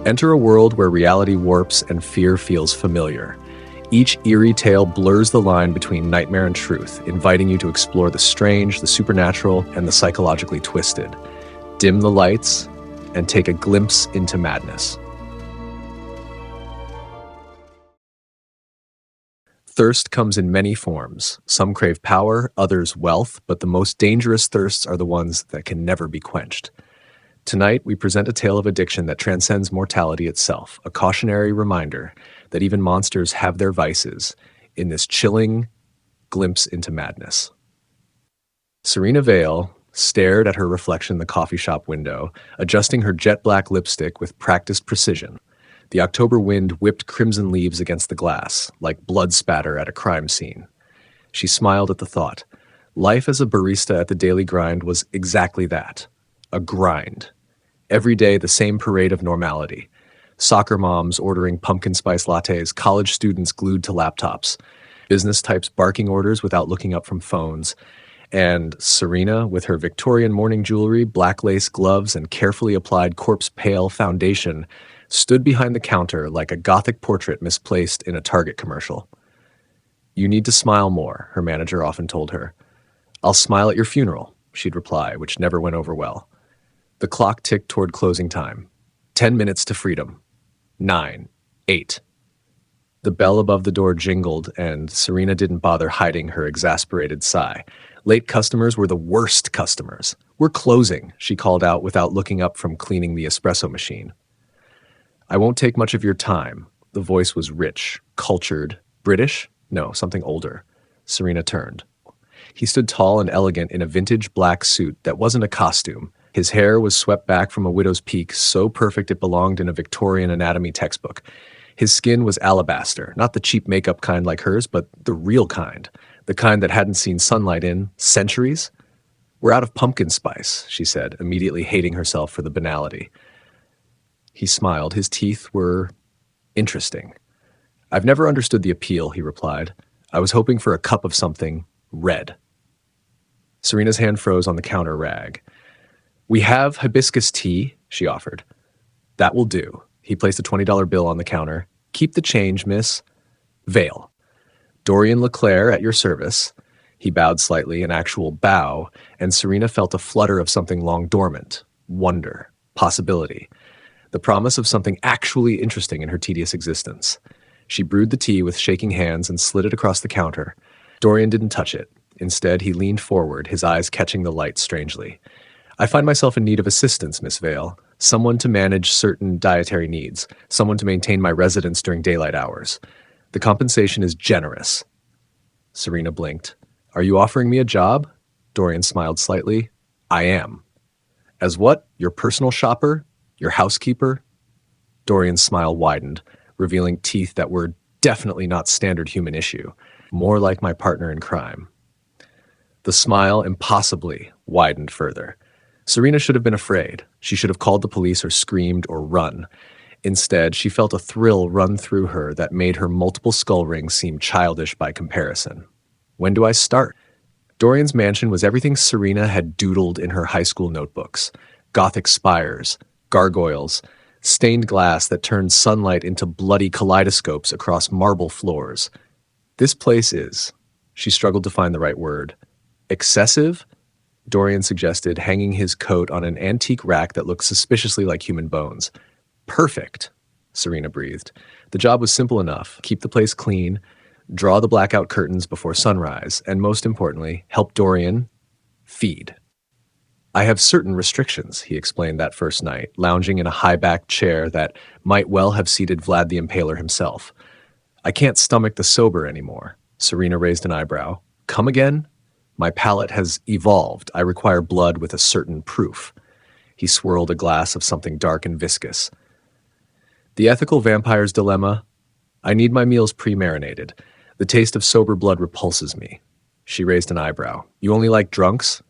Enter a world where reality warps and fear feels familiar. Each eerie tale blurs the line between nightmare and truth, inviting you to explore the strange, the supernatural, and the psychologically twisted. Dim the lights and take a glimpse into madness. Thirst comes in many forms. Some crave power, others wealth, but the most dangerous thirsts are the ones that can never be quenched. Tonight, we present a tale of addiction that transcends mortality itself, a cautionary reminder that even monsters have their vices in this chilling glimpse into madness. Serena Vale stared at her reflection in the coffee shop window, adjusting her jet black lipstick with practiced precision. The October wind whipped crimson leaves against the glass, like blood spatter at a crime scene. She smiled at the thought. Life as a barista at the daily grind was exactly that, a grind. Every day, the same parade of normality. Soccer moms ordering pumpkin spice lattes, college students glued to laptops, business types barking orders without looking up from phones, and Serena, with her Victorian morning jewelry, black lace gloves, and carefully applied corpse pale foundation, stood behind the counter like a Gothic portrait misplaced in a Target commercial. "You need to smile more," her manager often told her. "I'll smile at your funeral," she'd reply, which never went over well. The clock ticked toward closing time. 10 minutes to freedom. 9, 8. The bell above the door jingled, and Serena didn't bother hiding her exasperated sigh. Late customers were the worst customers. "We're closing," she called out without looking up from cleaning the espresso machine. "I won't take much of your time." The voice was rich, cultured. British? No, something older. Serena turned. He stood tall and elegant in a vintage black suit that wasn't a costume. His hair was swept back from a widow's peak, so perfect it belonged in a Victorian anatomy textbook. His skin was alabaster, not the cheap makeup kind like hers, but the real kind, the kind that hadn't seen sunlight in centuries. "We're out of pumpkin spice," she said, immediately hating herself for the banality. He smiled. His teeth were interesting. "I've never understood the appeal," he replied. "I was hoping for a cup of something red." Serena's hand froze on the counter rag. "We have hibiscus tea," she offered. "That will do." He placed a $20 bill on the counter. "Keep the change, Miss Vale." "Dorian LeClaire at your service." He bowed slightly, an actual bow, and Serena felt a flutter of something long dormant. Wonder. Possibility. The promise of something actually interesting in her tedious existence. She brewed the tea with shaking hands and slid it across the counter. Dorian didn't touch it. Instead, he leaned forward, his eyes catching the light strangely. "I find myself in need of assistance, Miss Vale. Someone to manage certain dietary needs. Someone to maintain my residence during daylight hours. The compensation is generous." Serena blinked. "Are you offering me a job?" Dorian smiled slightly. "I am." "As what? Your personal shopper? Your housekeeper?" Dorian's smile widened, revealing teeth that were definitely not standard human issue, more like my partner in crime. The smile impossibly widened further. Serena should have been afraid. She should have called the police or screamed or run. Instead, she felt a thrill run through her that made her multiple skull rings seem childish by comparison. When do I start? Dorian's mansion was everything Serena had doodled in her high school notebooks. Gothic spires, gargoyles, stained glass that turned sunlight into bloody kaleidoscopes across marble floors. This place is, she struggled to find the right word, excessive? Dorian suggested, hanging his coat on an antique rack that looked suspiciously like human bones. "Perfect," Serena breathed. The job was simple enough. Keep the place clean, draw the blackout curtains before sunrise, and most importantly, help Dorian feed. "I have certain restrictions," he explained that first night, lounging in a high-backed chair that might well have seated Vlad the Impaler himself. "I can't stomach the sober anymore." Serena raised an eyebrow. "Come again?" "My palate has evolved. I require blood with a certain proof." He swirled a glass of something dark and viscous. "The ethical vampire's dilemma? I need my meals pre-marinated. The taste of sober blood repulses me." She raised an eyebrow. "You only like drunks?"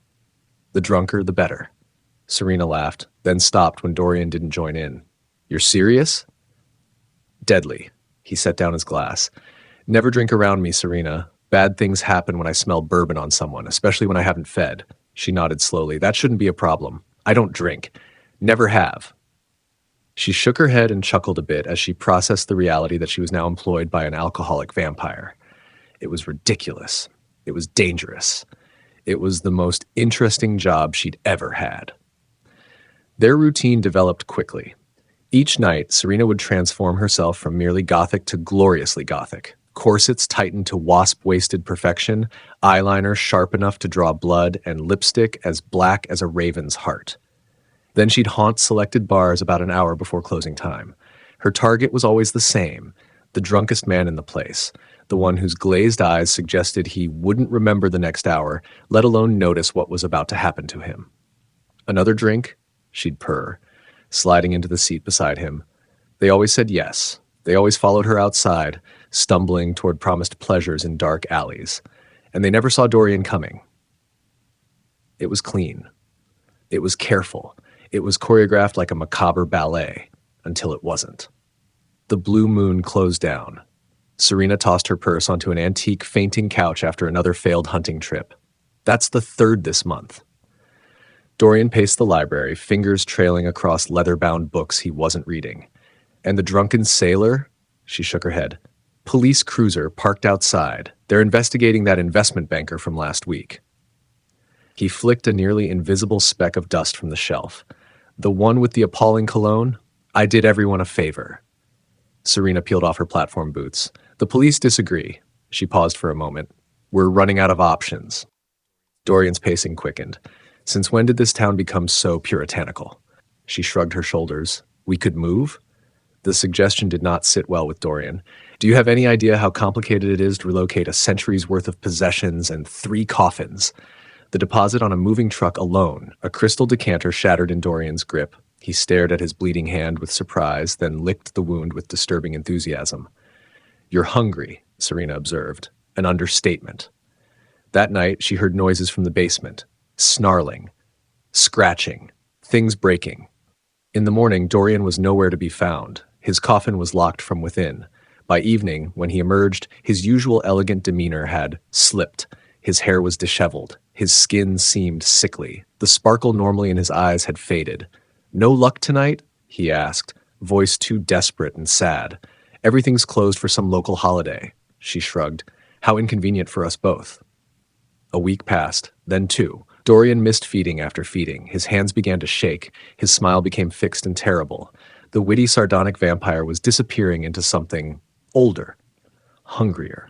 "The drunker, the better." Serena laughed, then stopped when Dorian didn't join in. "You're serious?" "Deadly." He set down his glass. "Never drink around me, Serena. Bad things happen when I smell bourbon on someone, especially when I haven't fed." She nodded slowly. "That shouldn't be a problem. I don't drink. Never have." She shook her head and chuckled a bit as she processed the reality that she was now employed by an alcoholic vampire. It was ridiculous. It was dangerous. It was the most interesting job she'd ever had. Their routine developed quickly. Each night, Serena would transform herself from merely gothic to gloriously gothic. Corsets tightened to wasp-waisted perfection, eyeliner sharp enough to draw blood, and lipstick as black as a raven's heart. Then she'd haunt selected bars about an hour before closing time. Her target was always the same, the drunkest man in the place, the one whose glazed eyes suggested he wouldn't remember the next hour, let alone notice what was about to happen to him. Another drink? She'd purr, sliding into the seat beside him. They always said yes. They always followed her outside, stumbling toward promised pleasures in dark alleys. And they never saw Dorian coming. It was clean. It was careful. It was choreographed like a macabre ballet, until it wasn't. The blue moon closed down. Serena tossed her purse onto an antique fainting couch after another failed hunting trip. That's the third this month. Dorian paced the library, fingers trailing across leather-bound books he wasn't reading. And the drunken sailor? She shook her head. Police cruiser parked outside. They're investigating that investment banker from last week. He flicked a nearly invisible speck of dust from the shelf. The one with the appalling cologne? I did everyone a favor. Serena peeled off her platform boots. The police disagree. She paused for a moment. We're running out of options. Dorian's pacing quickened. Since when did this town become so puritanical? She shrugged her shoulders. We could move? The suggestion did not sit well with Dorian. Do you have any idea how complicated it is to relocate a century's worth of possessions and 3 coffins? The deposit on a moving truck alone, a crystal decanter shattered in Dorian's grip. He stared at his bleeding hand with surprise, then licked the wound with disturbing enthusiasm. You're hungry, Serena observed. An understatement. That night, she heard noises from the basement. Snarling. Scratching. Things breaking. In the morning, Dorian was nowhere to be found. His coffin was locked from within. By evening, when he emerged, his usual elegant demeanor had slipped. His hair was disheveled. His skin seemed sickly. The sparkle normally in his eyes had faded. No luck tonight? He asked, voice too desperate and sad. Everything's closed for some local holiday. She shrugged. How inconvenient for us both. A week passed, then 2. Dorian missed feeding after feeding. His hands began to shake. His smile became fixed and terrible. The witty, sardonic vampire was disappearing into something older, hungrier.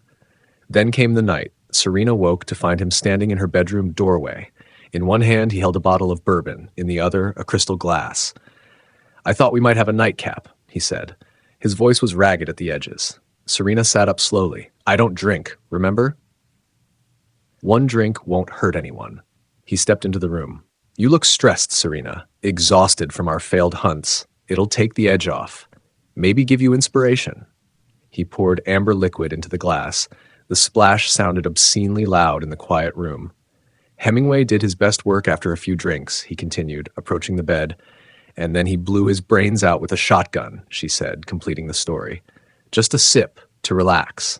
Then came the night. Serena woke to find him standing in her bedroom doorway. In one hand, he held a bottle of bourbon. In the other, a crystal glass. I thought we might have a nightcap, he said. His voice was ragged at the edges. Serena sat up slowly. I don't drink, remember? One drink won't hurt anyone. He stepped into the room. You look stressed, Serena. Exhausted from our failed hunts. It'll take the edge off. Maybe give you inspiration. He poured amber liquid into the glass. The splash sounded obscenely loud in the quiet room. Hemingway did his best work after a few drinks, he continued, approaching the bed. And then he blew his brains out with a shotgun, she said, completing the story. Just a sip, to relax.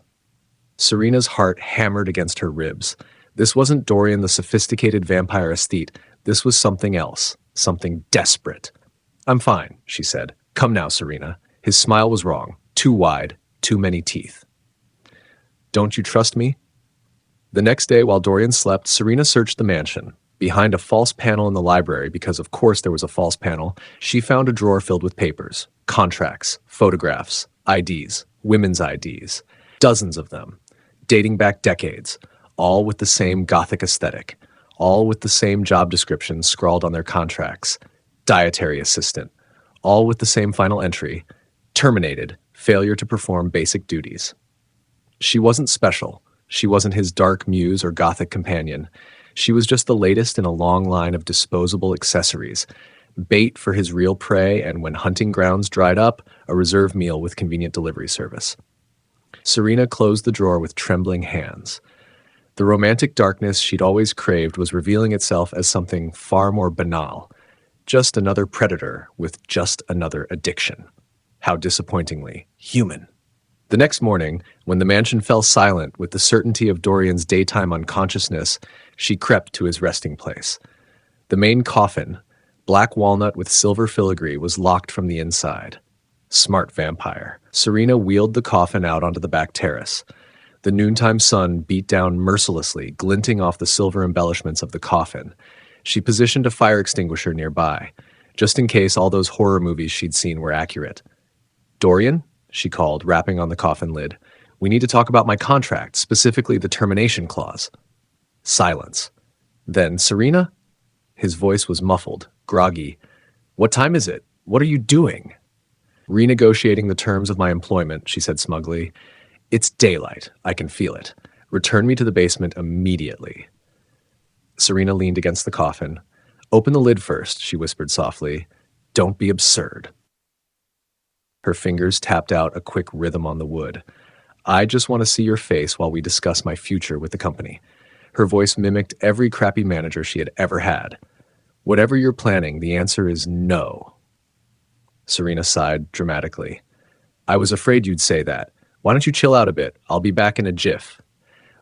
Serena's heart hammered against her ribs. This wasn't Dorian the sophisticated vampire aesthete. This was something else, something desperate. I'm fine, she said. Come now, Serena. His smile was wrong. Too wide, too many teeth. Don't you trust me? The next day, while Dorian slept, Serena searched the mansion. Behind a false panel in the library, because of course there was a false panel, she found a drawer filled with papers, contracts, photographs, IDs, women's IDs, dozens of them, dating back decades, all with the same gothic aesthetic, all with the same job descriptions scrawled on their contracts, dietary assistant, all with the same final entry, terminated, failure to perform basic duties. She wasn't special. She wasn't his dark muse or gothic companion. She was just the latest in a long line of disposable accessories, bait for his real prey, and when hunting grounds dried up, a reserve meal with convenient delivery service. Serena closed the drawer with trembling hands. The romantic darkness she'd always craved was revealing itself as something far more banal, just another predator with just another addiction. How disappointingly human. The next morning, when the mansion fell silent with the certainty of Dorian's daytime unconsciousness, she crept to his resting place. The main coffin, Black walnut with silver filigree was locked from the inside. Smart vampire. Serena wheeled the coffin out onto the back terrace. The noontime sun beat down mercilessly, glinting off the silver embellishments of the coffin. She positioned a fire extinguisher nearby, just in case all those horror movies she'd seen were accurate. "Dorian," she called, rapping on the coffin lid. "We need to talk about my contract, specifically the termination clause." Silence. Then, "Serena?" His voice was muffled, groggy. "What time is it? What are you doing?" "Renegotiating the terms of my employment," she said smugly. "It's daylight. I can feel it. Return me to the basement immediately." Serena leaned against the coffin. "Open the lid first," she whispered softly. "Don't be absurd." Her fingers tapped out a quick rhythm on the wood. "I just want to see your face while we discuss my future with the company." Her voice mimicked every crappy manager she had ever had. "Whatever you're planning, the answer is no." Serena sighed dramatically. "I was afraid you'd say that. Why don't you chill out a bit? I'll be back in a jiff."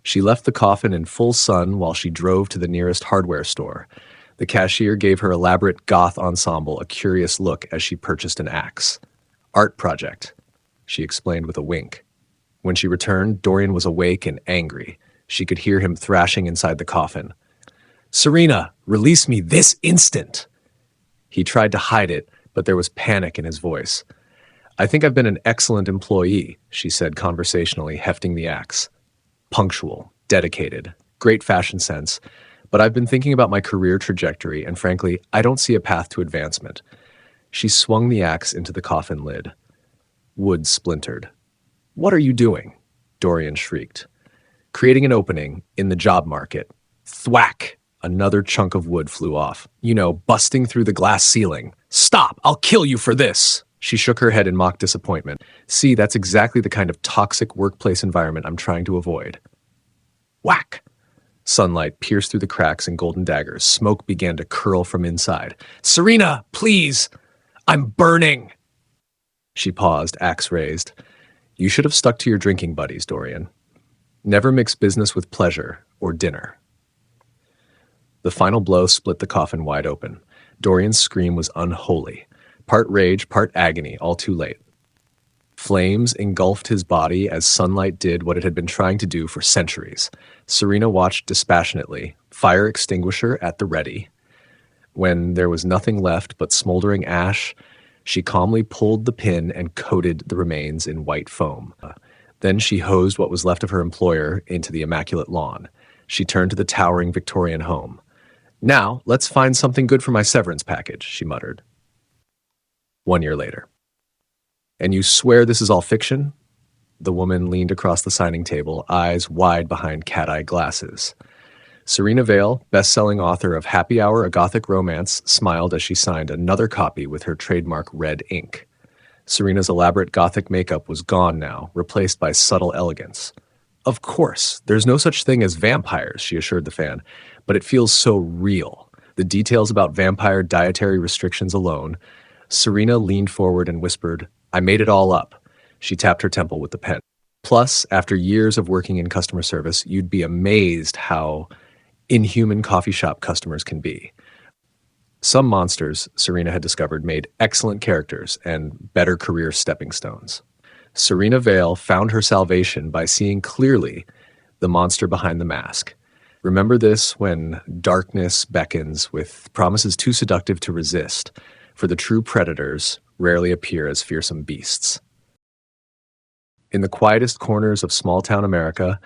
She left the coffin in full sun while she drove to the nearest hardware store. The cashier gave her elaborate goth ensemble a curious look as she purchased an axe. "Art project," she explained with a wink. When she returned, Dorian was awake and angry. She could hear him thrashing inside the coffin. "Serena, release me this instant!" He tried to hide it, but there was panic in his voice. "I think I've been an excellent employee," she said conversationally, hefting the axe. "Punctual, dedicated, great fashion sense, but I've been thinking about my career trajectory, and frankly, I don't see a path to advancement." She swung the axe into the coffin lid. Wood splintered. "What are you doing?" Dorian shrieked. "Creating an opening in the job market." Thwack! Another chunk of wood flew off. "You know, busting through the glass ceiling." "Stop! I'll kill you for this!" She shook her head in mock disappointment. "See, that's exactly the kind of toxic workplace environment I'm trying to avoid." Whack! Sunlight pierced through the cracks and golden daggers. Smoke began to curl from inside. "Serena, please! I'm burning!" She paused, axe raised. "You should have stuck to your drinking buddies, Dorian. Never mix business with pleasure or dinner." The final blow split the coffin wide open. Dorian's scream was unholy. Part rage, part agony, all too late. Flames engulfed his body as sunlight did what it had been trying to do for centuries. Serena watched dispassionately, fire extinguisher at the ready. When there was nothing left but smoldering ash, she calmly pulled the pin and coated the remains in white foam. Then she hosed what was left of her employer into the immaculate lawn. She turned to the towering Victorian home. "Now, let's find something good for my severance package," she muttered. 1 year later. "And you swear this is all fiction?" The woman leaned across the signing table, eyes wide behind cat-eye glasses. Serena Vale, best-selling author of Happy Hour, A Gothic Romance, smiled as she signed another copy with her trademark red ink. Serena's elaborate Gothic makeup was gone now, replaced by subtle elegance. "Of course, there's no such thing as vampires," she assured the fan, "but it feels so real. The details about vampire dietary restrictions alone." Serena leaned forward and whispered, "I made it all up." She tapped her temple with the pen. "Plus, after years of working in customer service, you'd be amazed how inhuman coffee shop customers can be. Some monsters, Serena had discovered, made excellent characters and better career stepping stones. Serena Vale found her salvation by seeing clearly the monster behind the mask. Remember this when darkness beckons with promises too seductive to resist, for the true predators rarely appear as fearsome beasts. In the quietest corners of small-town America,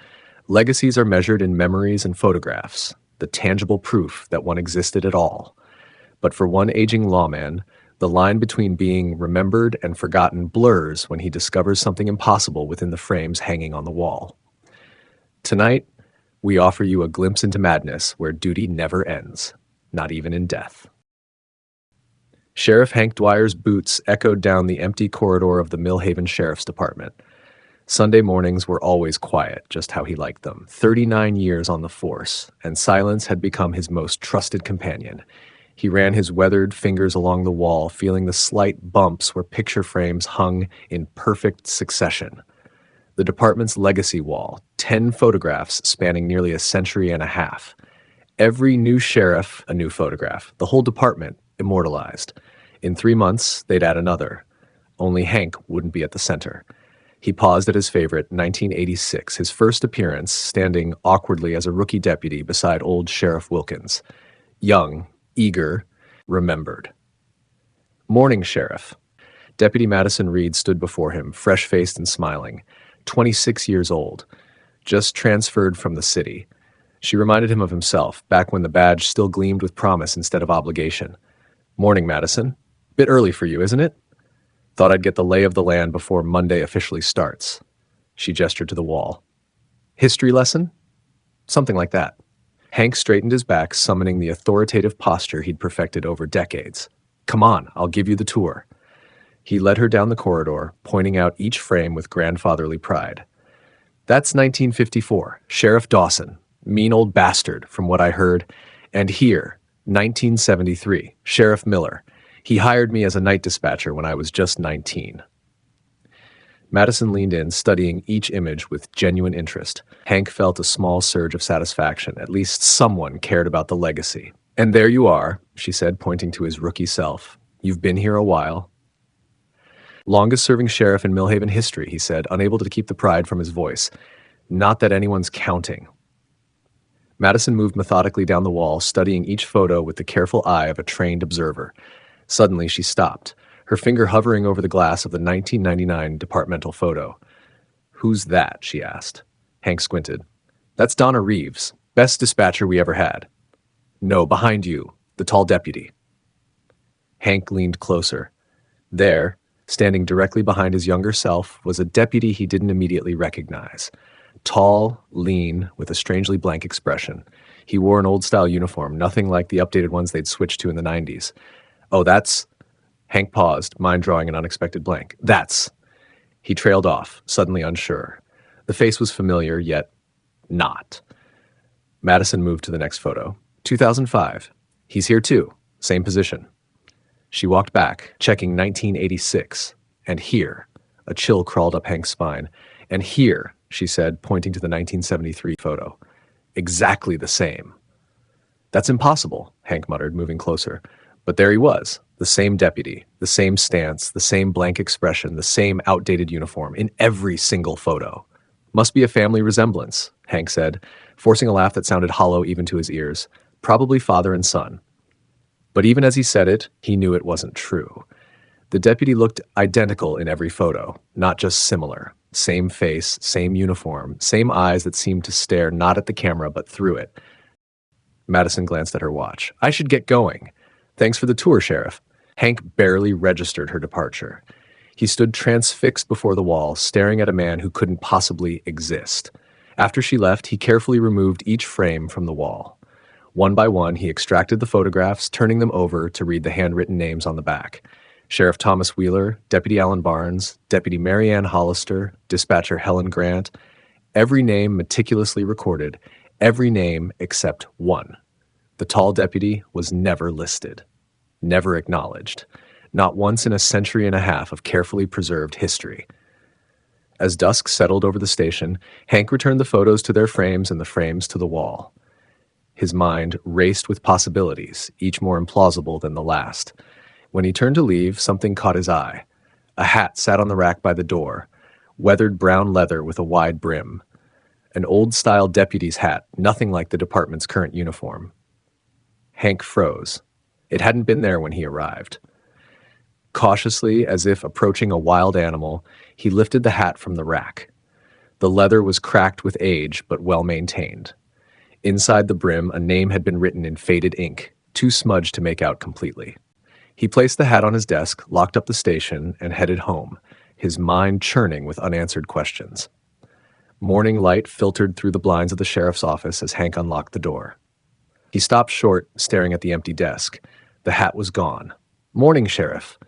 legacies are measured in memories and photographs, the tangible proof that one existed at all. But for one aging lawman, the line between being remembered and forgotten blurs when he discovers something impossible within the frames hanging on the wall. Tonight, we offer you a glimpse into madness where duty never ends, not even in death. Sheriff Hank Dwyer's boots echoed down the empty corridor of the Millhaven Sheriff's Department. Sunday mornings were always quiet, just how he liked them. 39 years on the force, and silence had become his most trusted companion. He ran his weathered fingers along the wall, feeling the slight bumps where picture frames hung in perfect succession. The department's legacy wall, 10 photographs spanning nearly a century and a half. Every new sheriff, a new photograph. The whole department, immortalized. In 3 months, they'd add another. Only Hank wouldn't be at the center. He paused at his favorite, 1986, his first appearance, standing awkwardly as a rookie deputy beside old Sheriff Wilkins. Young, eager, remembered. Morning, Sheriff. Deputy Madison Reed stood before him, fresh-faced and smiling. 26 years old. Just transferred from the city. She reminded him of himself, back when the badge still gleamed with promise instead of obligation. Morning, Madison. Bit early for you, isn't it? Thought I'd get the lay of the land before Monday officially starts. She gestured to the wall. History lesson? Something like that. Hank straightened his back, summoning the authoritative posture he'd perfected over decades. Come on, I'll give you the tour. He led her down the corridor, pointing out each frame with grandfatherly pride. That's 1954, Sheriff Dawson, mean old bastard, from what I heard. And here, 1973, Sheriff Miller. He hired me as a night dispatcher when I was just 19. Madison leaned in, studying each image with genuine interest. Hank felt a small surge of satisfaction. At least someone cared about the legacy. And there you are, she said, pointing to his rookie self. You've been here a while. Longest-serving sheriff in Millhaven history, he said, unable to keep the pride from his voice. Not that anyone's counting. Madison moved methodically down the wall, studying each photo with the careful eye of a trained observer. Suddenly, she stopped, her finger hovering over the glass of the 1999 departmental photo. Who's that? She asked. Hank squinted. That's Donna Reeves, best dispatcher we ever had. No, behind you, the tall deputy. Hank leaned closer. There, standing directly behind his younger self, was a deputy he didn't immediately recognize. Tall, lean, with a strangely blank expression. He wore an old-style uniform, nothing like the updated ones they'd switched to in the 90s. Oh, that's... Hank paused, mind drawing an unexpected blank. That's... He trailed off, suddenly unsure. The face was familiar, yet not. Madison moved to the next photo. 2005. He's here too. Same position. She walked back, checking 1986. And here. A chill crawled up Hank's spine. And here, she said, pointing to the 1973 photo. Exactly the same. That's impossible, Hank muttered, moving closer. But there he was, the same deputy, the same stance, the same blank expression, the same outdated uniform, in every single photo. Must be a family resemblance, Hank said, forcing a laugh that sounded hollow even to his ears. Probably father and son. But even as he said it, he knew it wasn't true. The deputy looked identical in every photo, not just similar. Same face, same uniform, same eyes that seemed to stare not at the camera but through it. Madison glanced at her watch. I should get going. Thanks for the tour, Sheriff. Hank barely registered her departure. He stood transfixed before the wall, staring at a man who couldn't possibly exist. After she left, he carefully removed each frame from the wall. One by one, he extracted the photographs, turning them over to read the handwritten names on the back. Sheriff Thomas Wheeler, Deputy Alan Barnes, Deputy Mary Ann Hollister, Dispatcher Helen Grant. Every name meticulously recorded, every name except one. The tall deputy was never listed, never acknowledged, not once in a century and a half of carefully preserved history. As dusk settled over the station, Hank returned the photos to their frames and the frames to the wall. His mind raced with possibilities, each more implausible than the last. When he turned to leave, something caught his eye. A hat sat on the rack by the door, weathered brown leather with a wide brim. An old-style deputy's hat, nothing like the department's current uniform. Hank froze. It hadn't been there when he arrived. Cautiously, as if approaching a wild animal, he lifted the hat from the rack. The leather was cracked with age, but well-maintained. Inside the brim, a name had been written in faded ink, too smudged to make out completely. He placed the hat on his desk, locked up the station, and headed home, his mind churning with unanswered questions. Morning light filtered through the blinds of the sheriff's office as Hank unlocked the door. He stopped short, staring at the empty desk. The hat was gone. Morning, Sheriff.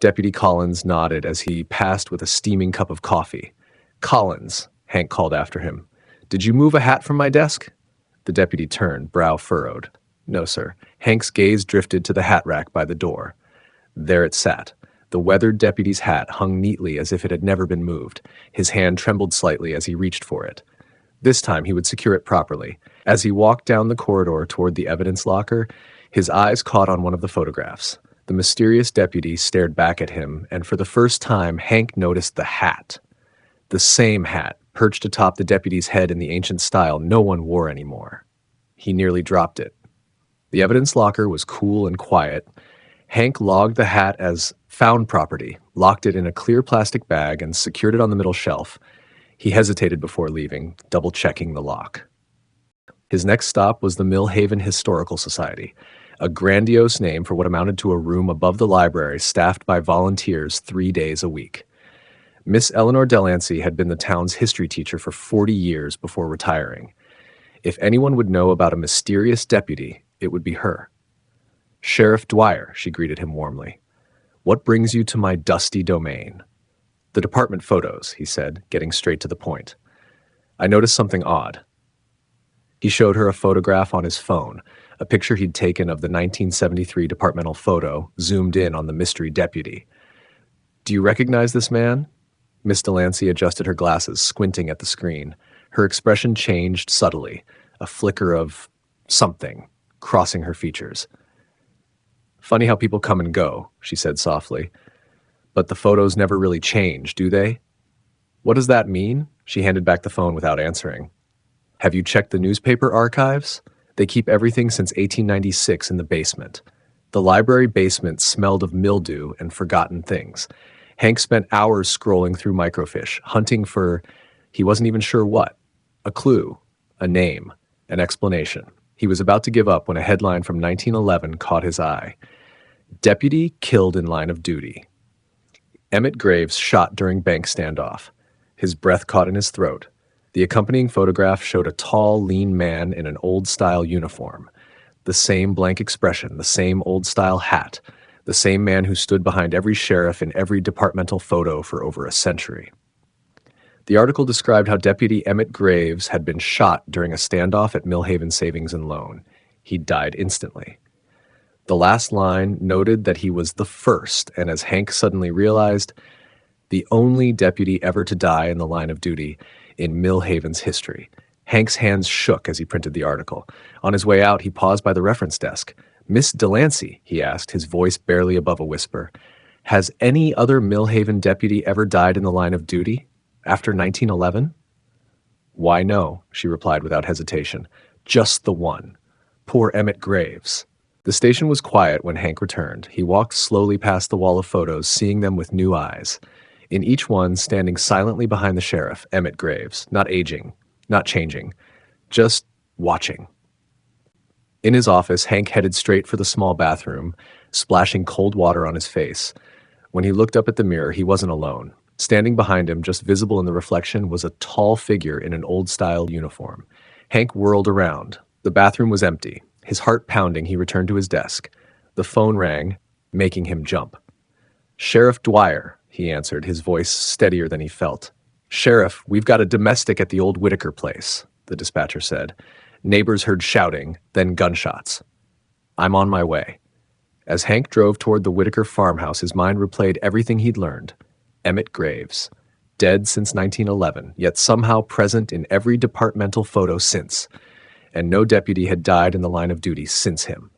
Deputy Collins nodded as he passed with a steaming cup of coffee. Collins, Hank called after him. Did you move a hat from my desk? The deputy turned, brow furrowed. No, sir. Hank's gaze drifted to the hat rack by the door. There it sat. The weathered deputy's hat hung neatly as if it had never been moved. His hand trembled slightly as he reached for it. This time he would secure it properly. As he walked down the corridor toward the evidence locker, His eyes caught on one of the photographs. The mysterious deputy stared back at him, and for the first time, Hank noticed the hat. The same hat, perched atop the deputy's head in the ancient style no one wore anymore. He nearly dropped it. The evidence locker was cool and quiet. Hank logged the hat as found property, locked it in a clear plastic bag, and secured it on the middle shelf. He hesitated before leaving, double-checking the lock. His next stop was the Millhaven Historical Society, a grandiose name for what amounted to a room above the library staffed by volunteers 3 days a week. Miss Eleanor Delancey had been the town's history teacher for 40 years before retiring. If anyone would know about a mysterious deputy, it would be her. "Sheriff Dwyer," she greeted him warmly. "What brings you to my dusty domain?" "The department photos," he said, getting straight to the point. "I noticed something odd." He showed her a photograph on his phone, a picture he'd taken of the 1973 departmental photo, zoomed in on the mystery deputy. "Do you recognize this man?" Miss Delancey adjusted her glasses, squinting at the screen. Her expression changed subtly, a flicker of something crossing her features. "Funny how people come and go," she said softly. "But the photos never really change, do they?" "What does that mean?" She handed back the phone without answering. "Have you checked the newspaper archives? They keep everything since 1896 in the basement." The library basement smelled of mildew and forgotten things. Hank spent hours scrolling through microfiche, hunting for, he wasn't even sure what, a clue, a name, an explanation. He was about to give up when a headline from 1911 caught his eye. "Deputy killed in line of duty." Emmett Graves shot during bank standoff. His breath caught in his throat. The accompanying photograph showed a tall, lean man in an old-style uniform. The same blank expression, the same old-style hat, the same man who stood behind every sheriff in every departmental photo for over a century. The article described how Deputy Emmett Graves had been shot during a standoff at Millhaven Savings and Loan. He died instantly. The last line noted that he was the first, and as Hank suddenly realized, the only deputy ever to die in the line of duty in Millhaven's history. Hank's hands shook as he printed the article. On his way out, he paused by the reference desk. "Miss Delancey," he asked, his voice barely above a whisper, "has any other Millhaven deputy ever died in the line of duty? After 1911? "Why, no," she replied without hesitation. "Just the one. Poor Emmett Graves." The station was quiet when Hank returned. He walked slowly past the wall of photos, seeing them with new eyes. In each one, standing silently behind the sheriff, Emmett Graves, not aging, not changing, just watching. In his office, Hank headed straight for the small bathroom, splashing cold water on his face. When he looked up at the mirror, he wasn't alone. Standing behind him, just visible in the reflection, was a tall figure in an old-style uniform. Hank whirled around. The bathroom was empty. His heart pounding, he returned to his desk. The phone rang, making him jump. "Sheriff Dwyer," he answered, his voice steadier than he felt. "Sheriff, we've got a domestic at the old Whitaker place," the dispatcher said. Neighbors heard shouting, then gunshots. "I'm on my way." As Hank drove toward the Whitaker farmhouse, his mind replayed everything he'd learned. Emmett Graves, dead since 1911, yet somehow present in every departmental photo since. And no deputy had died in the line of duty since him.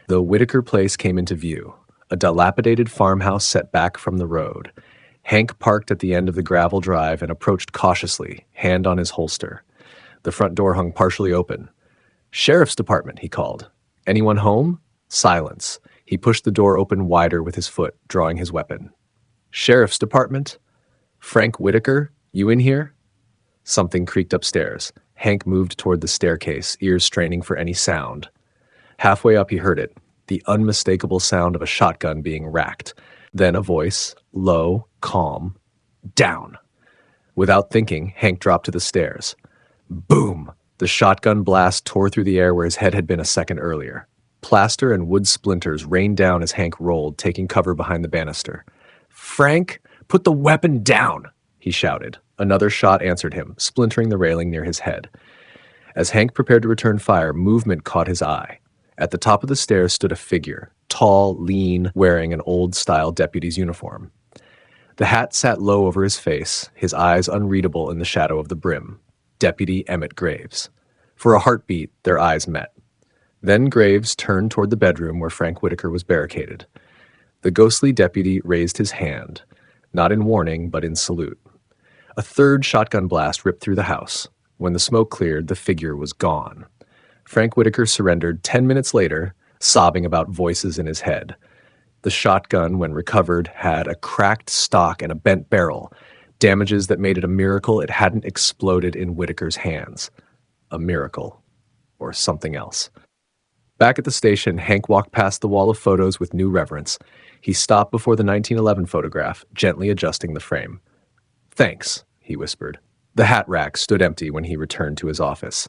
The Whitaker place came into view, a dilapidated farmhouse set back from the road. Hank parked at the end of the gravel drive and approached cautiously, hand on his holster. The front door hung partially open. "Sheriff's department," he called. "Anyone home?" Silence. He pushed the door open wider with his foot, drawing his weapon. "Sheriff's department? Frank Whitaker, you in here?" Something creaked upstairs. Hank moved toward the staircase, ears straining for any sound. Halfway up, he heard it, the unmistakable sound of a shotgun being racked. Then a voice, low, calm, "Down." Without thinking, Hank dropped to the stairs. Boom! The shotgun blast tore through the air where his head had been a second earlier. Plaster and wood splinters rained down as Hank rolled, taking cover behind the banister. "Frank, put the weapon down!" he shouted. Another shot answered him, splintering the railing near his head. As Hank prepared to return fire, movement caught his eye. At the top of the stairs stood a figure, tall, lean, wearing an old-style deputy's uniform. The hat sat low over his face, his eyes unreadable in the shadow of the brim. Deputy Emmett Graves. For a heartbeat, their eyes met. Then Graves turned toward the bedroom where Frank Whitaker was barricaded. The ghostly deputy raised his hand, not in warning, but in salute. A third shotgun blast ripped through the house. When the smoke cleared, the figure was gone. Frank Whitaker surrendered 10 minutes later, sobbing about voices in his head. The shotgun, when recovered, had a cracked stock and a bent barrel, damages that made it a miracle it hadn't exploded in Whitaker's hands. A miracle. Or something else. Back at the station, Hank walked past the wall of photos with new reverence. He stopped before the 1911 photograph, gently adjusting the frame. "Thanks," he whispered. The hat rack stood empty when he returned to his office.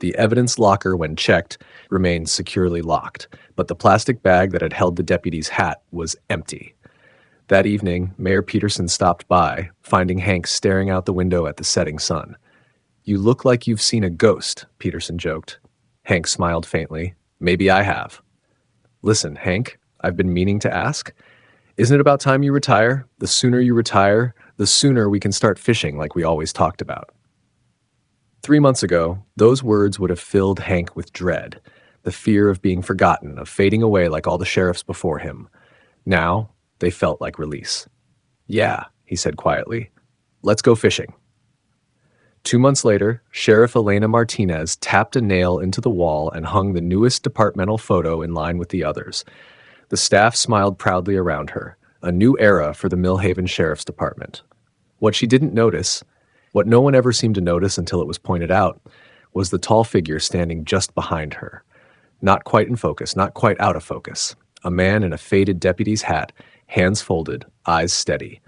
The evidence locker, when checked, remained securely locked, but the plastic bag that had held the deputy's hat was empty. That evening, Mayor Peterson stopped by, finding Hank staring out the window at the setting sun. "You look like you've seen a ghost," Peterson joked. Hank smiled faintly. "Maybe I have." "Listen, Hank, I've been meaning to ask. Isn't it about time you retire? The sooner you retire, the sooner we can start fishing like we always talked about." 3 months ago, those words would have filled Hank with dread, the fear of being forgotten, of fading away like all the sheriffs before him. Now, they felt like release. "Yeah," he said quietly. "Let's go fishing." 2 months later, Sheriff Elena Martinez tapped a nail into the wall and hung the newest departmental photo in line with the others. The staff smiled proudly around her, a new era for the Millhaven Sheriff's Department. What she didn't notice, what no one ever seemed to notice until it was pointed out, was the tall figure standing just behind her. Not quite in focus, not quite out of focus. A man in a faded deputy's hat, hands folded, eyes steady.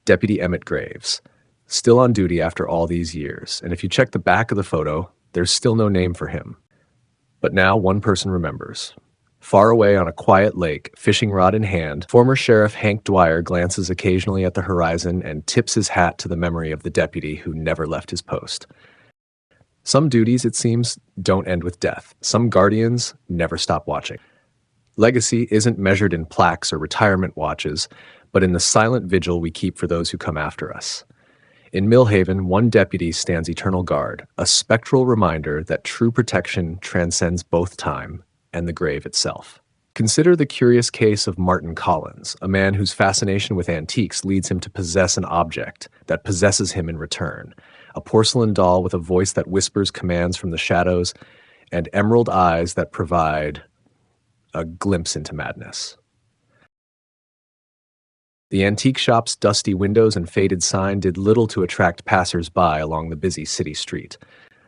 Deputy Emmett Graves. Still on duty after all these years, and if you check the back of the photo, there's still no name for him. But now one person remembers. Far away on a quiet lake, fishing rod in hand, former Sheriff Hank Dwyer glances occasionally at the horizon and tips his hat to the memory of the deputy who never left his post. Some duties, it seems, don't end with death. Some guardians never stop watching. Legacy isn't measured in plaques or retirement watches, but in the silent vigil we keep for those who come after us. In Millhaven, one deputy stands eternal guard, a spectral reminder that true protection transcends both time and the grave itself. Consider the curious case of Martin Collins, a man whose fascination with antiques leads him to possess an object that possesses him in return, a porcelain doll with a voice that whispers commands from the shadows, and emerald eyes that provide a glimpse into madness. The antique shop's dusty windows and faded sign did little to attract passers-by along the busy city street.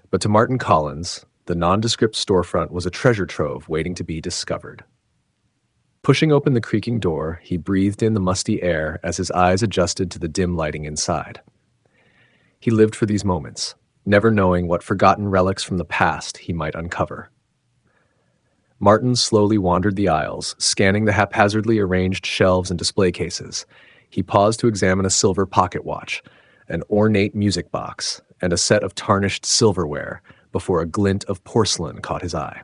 But to Martin Collins, the nondescript storefront was a treasure trove waiting to be discovered. Pushing open the creaking door, he breathed in the musty air as his eyes adjusted to the dim lighting inside. He lived for these moments, never knowing what forgotten relics from the past he might uncover. Martin slowly wandered the aisles, scanning the haphazardly arranged shelves and display cases. He paused to examine a silver pocket watch, an ornate music box, and a set of tarnished silverware before a glint of porcelain caught his eye.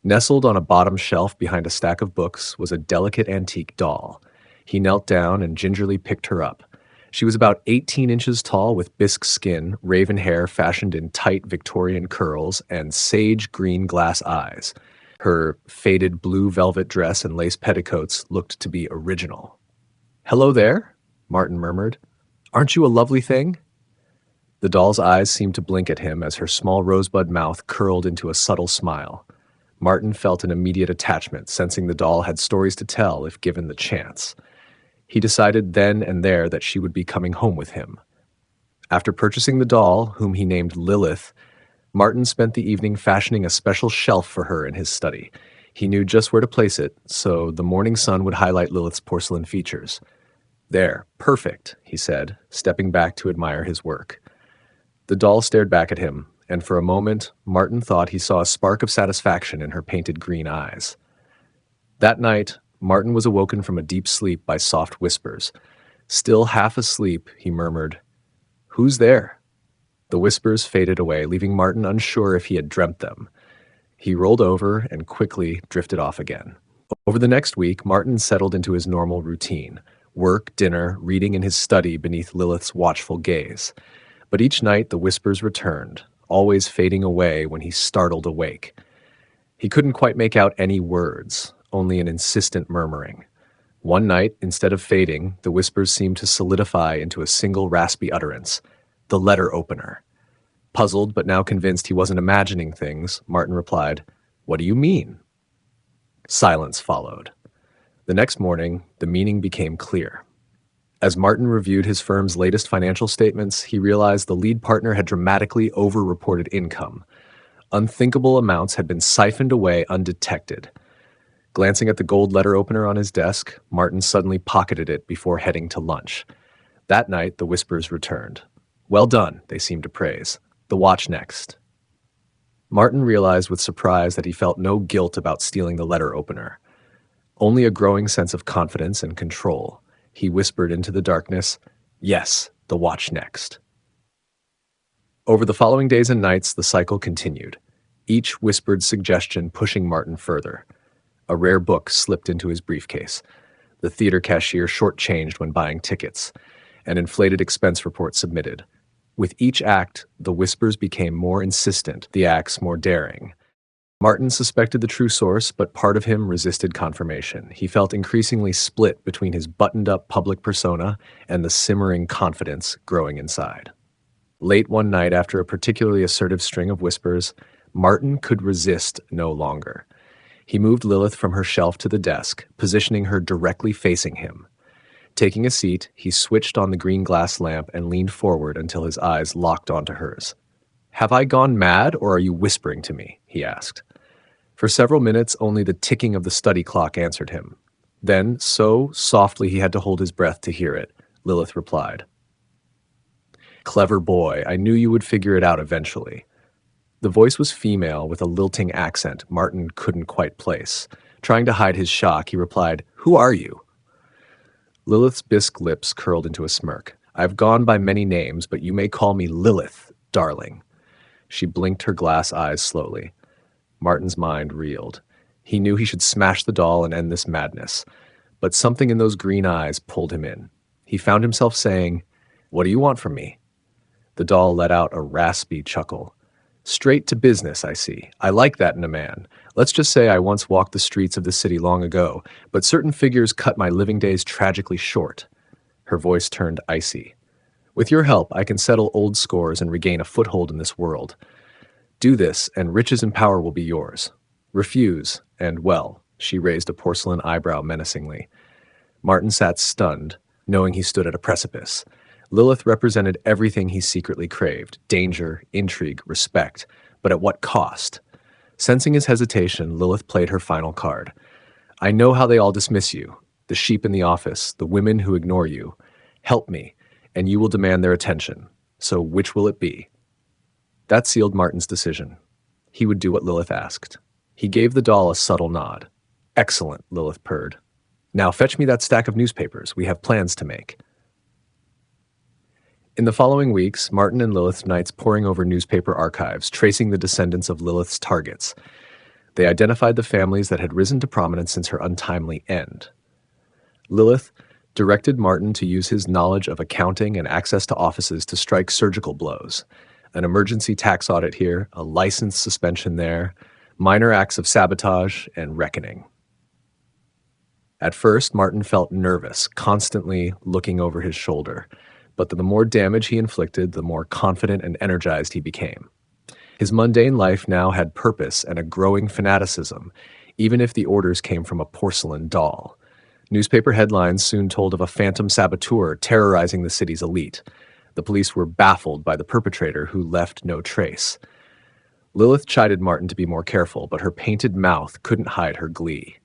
Nestled on a bottom shelf behind a stack of books was a delicate antique doll. He knelt down and gingerly picked her up. She was about 18 inches tall with bisque skin, raven hair fashioned in tight Victorian curls, and sage green glass eyes. Her faded blue velvet dress and lace petticoats looked to be original. "Hello there," Martin murmured. "Aren't you a lovely thing?" The doll's eyes seemed to blink at him as her small rosebud mouth curled into a subtle smile. Martin felt an immediate attachment, sensing the doll had stories to tell if given the chance. He decided then and there that she would be coming home with him. After purchasing the doll, whom he named Lilith, Martin spent the evening fashioning a special shelf for her in his study. He knew just where to place it, so the morning sun would highlight Lilith's porcelain features. "There, perfect," he said, stepping back to admire his work. The doll stared back at him, and for a moment, Martin thought he saw a spark of satisfaction in her painted green eyes. That night, Martin was awoken from a deep sleep by soft whispers. Still half asleep, he murmured, "Who's there?" The whispers faded away, leaving Martin unsure if he had dreamt them. He rolled over and quickly drifted off again. Over the next week, Martin settled into his normal routine: work, dinner, reading in his study beneath Lilith's watchful gaze. But each night the whispers returned, always fading away when he startled awake. He couldn't quite make out any words, only an insistent murmuring. One night, instead of fading, the whispers seemed to solidify into a single raspy utterance. The letter opener. Puzzled, but now convinced he wasn't imagining things, Martin replied, "What do you mean?" Silence followed. The next morning, the meaning became clear. As Martin reviewed his firm's latest financial statements, he realized the lead partner had dramatically over-reported income. Unthinkable amounts had been siphoned away undetected. Glancing at the gold letter opener on his desk, Martin suddenly pocketed it before heading to lunch. That night, the whispers returned. "Well done," they seemed to praise. "The watch next." Martin realized with surprise that he felt no guilt about stealing the letter opener. Only a growing sense of confidence and control. He whispered into the darkness, "Yes, the watch next." Over the following days and nights, the cycle continued, each whispered suggestion pushing Martin further. A rare book slipped into his briefcase. The theater cashier shortchanged when buying tickets. An inflated expense report submitted. With each act, the whispers became more insistent, the acts more daring. Martin suspected the true source, but part of him resisted confirmation. He felt increasingly split between his buttoned-up public persona and the simmering confidence growing inside. Late one night, after a particularly assertive string of whispers, Martin could resist no longer. He moved Lilith from her shelf to the desk, positioning her directly facing him. Taking a seat, he switched on the green glass lamp and leaned forward until his eyes locked onto hers. "Have I gone mad, or are you whispering to me?" he asked. For several minutes, only the ticking of the study clock answered him. Then, so softly he had to hold his breath to hear it, Lilith replied. "Clever boy, I knew you would figure it out eventually." The voice was female with a lilting accent Martin couldn't quite place. Trying to hide his shock, he replied, "Who are you?" Lilith's bisque lips curled into a smirk. "I've gone by many names, but you may call me Lilith, darling." She blinked her glass eyes slowly. Martin's mind reeled. He knew he should smash the doll and end this madness, but something in those green eyes pulled him in. He found himself saying, "What do you want from me?" The doll let out a raspy chuckle. "Straight to business, I see. I like that in a man. Let's just say I once walked the streets of this city long ago, but certain figures cut my living days tragically short." Her voice turned icy. "With your help, I can settle old scores and regain a foothold in this world. Do this, and riches and power will be yours. Refuse, and, well," she raised a porcelain eyebrow menacingly. Martin sat stunned, knowing he stood at a precipice. Lilith represented everything he secretly craved: danger, intrigue, respect. But at what cost? Sensing his hesitation, Lilith played her final card. "I know how they all dismiss you. The sheep in the office, the women who ignore you. Help me, and you will demand their attention. So which will it be?" That sealed Martin's decision. He would do what Lilith asked. He gave the doll a subtle nod. "Excellent," Lilith purred. "Now fetch me that stack of newspapers. We have plans to make." In the following weeks, Martin and Lilith nights poring over newspaper archives, tracing the descendants of Lilith's targets. They identified the families that had risen to prominence since her untimely end. Lilith directed Martin to use his knowledge of accounting and access to offices to strike surgical blows. An emergency tax audit here, a license suspension there, minor acts of sabotage, and reckoning. At first, Martin felt nervous, constantly looking over his shoulder. But the more damage he inflicted, the more confident and energized he became. His mundane life now had purpose and a growing fanaticism, even if the orders came from a porcelain doll. Newspaper headlines soon told of a phantom saboteur terrorizing the city's elite. The police were baffled by the perpetrator who left no trace. Lilith chided Martin to be more careful, but her painted mouth couldn't hide her glee.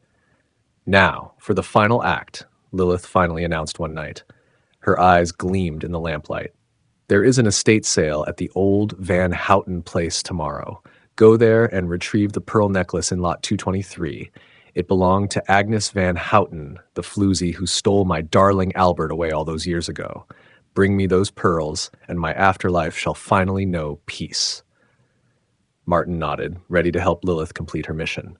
"Now, for the final act," Lilith finally announced one night. Her eyes gleamed in the lamplight. "There is an estate sale at the old Van Houten place tomorrow. Go there and retrieve the pearl necklace in lot 223. It belonged to Agnes Van Houten, the floozy who stole my darling Albert away all those years ago. Bring me those pearls, and my afterlife shall finally know peace." Martin nodded, ready to help Lilith complete her mission.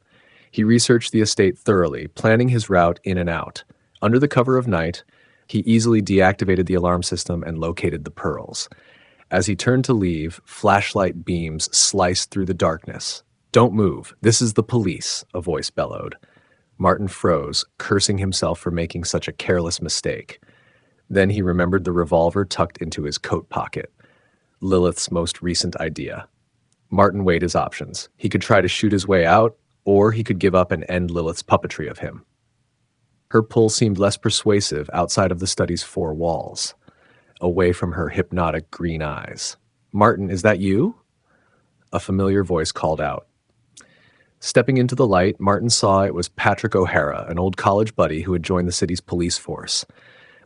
He researched the estate thoroughly, planning his route in and out. Under the cover of night, he easily deactivated the alarm system and located the pearls. As he turned to leave, flashlight beams sliced through the darkness. "Don't move. This is the police," a voice bellowed. Martin froze, cursing himself for making such a careless mistake. Then he remembered the revolver tucked into his coat pocket. Lilith's most recent idea. Martin weighed his options. He could try to shoot his way out, or he could give up and end Lilith's puppetry of him. Her pull seemed less persuasive outside of the study's four walls, away from her hypnotic green eyes. "Martin, is that you?" A familiar voice called out. Stepping into the light, Martin saw it was Patrick O'Hara, an old college buddy who had joined the city's police force.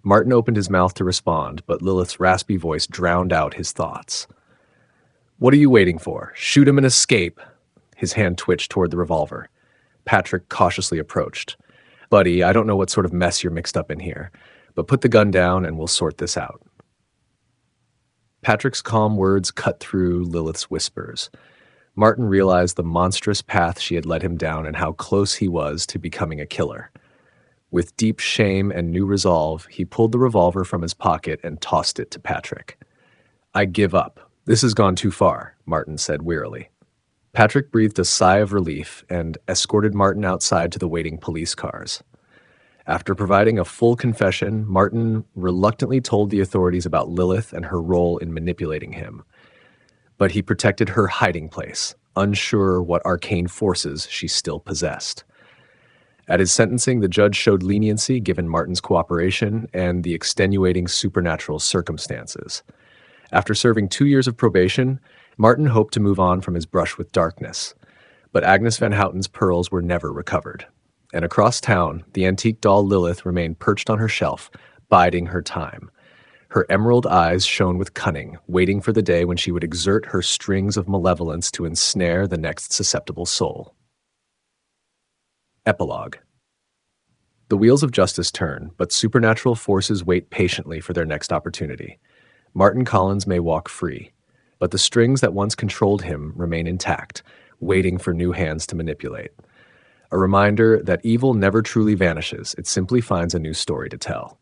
Martin opened his mouth to respond, but Lilith's raspy voice drowned out his thoughts. "What are you waiting for? Shoot him and escape." His hand twitched toward the revolver. Patrick cautiously approached. "Buddy, I don't know what sort of mess you're mixed up in here, but put the gun down and we'll sort this out." Patrick's calm words cut through Lilith's whispers. Martin realized the monstrous path she had led him down and how close he was to becoming a killer. With deep shame and new resolve, he pulled the revolver from his pocket and tossed it to Patrick. "I give up. This has gone too far," Martin said wearily. Patrick breathed a sigh of relief and escorted Martin outside to the waiting police cars. After providing a full confession, Martin reluctantly told the authorities about Lilith and her role in manipulating him. But he protected her hiding place, unsure what arcane forces she still possessed. At his sentencing, the judge showed leniency given Martin's cooperation and the extenuating supernatural circumstances. After serving 2 years of probation, Martin hoped to move on from his brush with darkness. But Agnes Van Houten's pearls were never recovered. And across town, the antique doll Lilith remained perched on her shelf, biding her time. Her emerald eyes shone with cunning, waiting for the day when she would exert her strings of malevolence to ensnare the next susceptible soul. Epilogue. The wheels of justice turn, but supernatural forces wait patiently for their next opportunity. Martin Collins may walk free, but the strings that once controlled him remain intact, waiting for new hands to manipulate. A reminder that evil never truly vanishes, it simply finds a new story to tell.